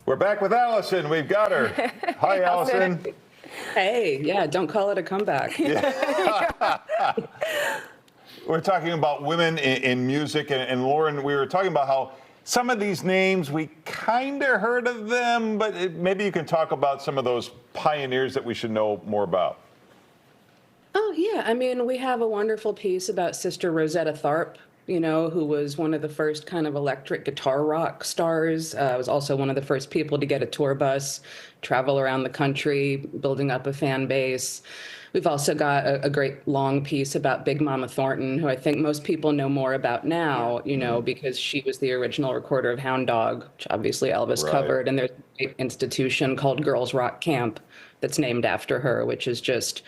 We're back with Allison. We've got her. Hi, Allison. Hey, yeah, don't call it a comeback. We're talking about women in music, and Lauren, we were talking about how some of these names, we kind of heard of them, but maybe you can talk about some of those pioneers that we should know more about. Oh, yeah. I mean, we have a wonderful piece about Sister Rosetta Tharpe, you know, who was one of the first kind of electric guitar rock stars. Was also one of the first people to get a tour bus, travel around the country, building up a fan base. We've also got a great long piece about Big Mama Thornton, who I think most people know more about now, you know, because she was the original recorder of Hound Dog, which obviously Elvis covered. And there's a great institution called Girls Rock Camp that's named after her, which is just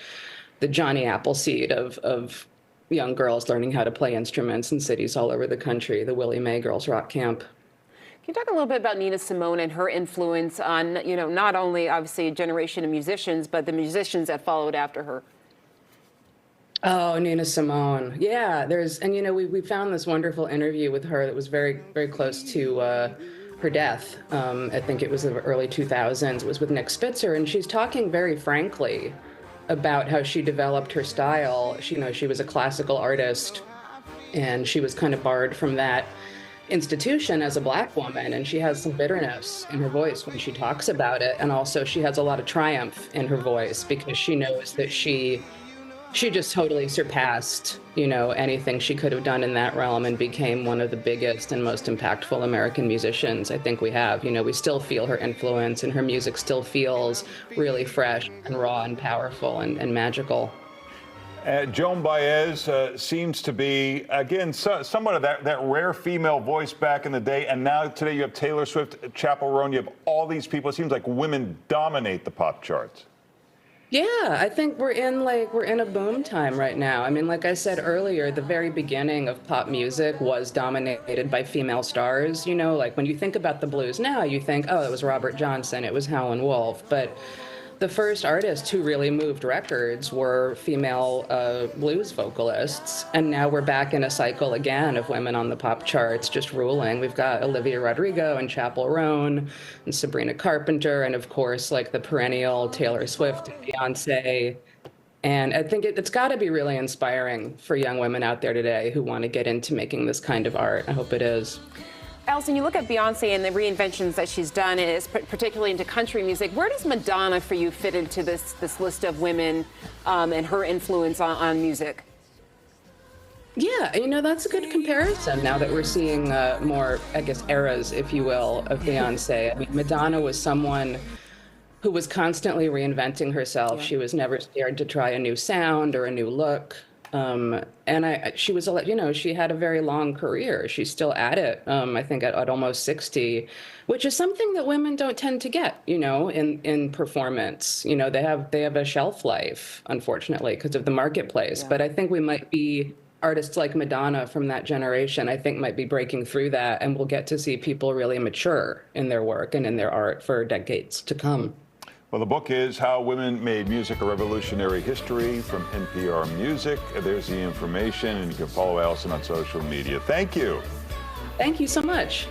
the Johnny Appleseed of young girls learning how to play instruments in cities all over the country, the Willie Mae Girls Rock Camp. Can you talk a little bit about Nina Simone and her influence on, you know, not only obviously a generation of musicians, but the musicians that followed after her? Oh, Nina Simone. Yeah, and you know, we found this wonderful interview with her that was very, very close to her death. I think it was the early 2000s. It was with Nick Spitzer, and she's talking very frankly about how she developed her style. She, you know, she was a classical artist, and she was kind of barred from that institution as a Black woman, and she has some bitterness in her voice when she talks about it, and also she has a lot of triumph in her voice because she knows that she just totally surpassed, you know, anything she could have done in that realm and became one of the biggest and most impactful American musicians I think we have. You know, we still feel her influence, and her music still feels really fresh and raw and powerful and magical. Joan Baez seems to be, again, somewhat of that rare female voice back in the day, and now today you have Taylor Swift, Chappell Roan, you have all these people. It seems like women dominate the pop charts. Yeah, I think we're in a boom time right now. I mean, like I said earlier, the very beginning of pop music was dominated by female stars. You know, like when you think about the blues now, you think, oh, it was Robert Johnson, it was Howlin' Wolf, but the first artists who really moved records were female blues vocalists, and now we're back in a cycle again of women on the pop charts just ruling. We've got Olivia Rodrigo and Chappell Roan and Sabrina Carpenter, and of course, like the perennial Taylor Swift and Beyonce. And I think it's got to be really inspiring for young women out there today who want to get into making this kind of art. I hope it is. Allison, you look at Beyonce and the reinventions that she's done, and it's particularly into country music. Where does Madonna for you fit into this list of women and her influence on music? Yeah, you know, that's a good comparison now that we're seeing more, I guess, eras, if you will, of Beyonce. I mean, Madonna was someone who was constantly reinventing herself. She was never scared to try a new sound or a new look. And she was, you know, she had a very long career. She's still at it, I think at almost 60, which is something that women don't tend to get, you know, in performance. You know, they have a shelf life, unfortunately, because of the marketplace. Yeah. But I think we might be artists like Madonna from that generation, I think might be breaking through that, and we'll get to see people really mature in their work and in their art for decades to come. Well, the book is How Women Made Music a Revolutionary History from NPR Music. There's the information, and you can follow Allison on social media. Thank you. Thank you so much.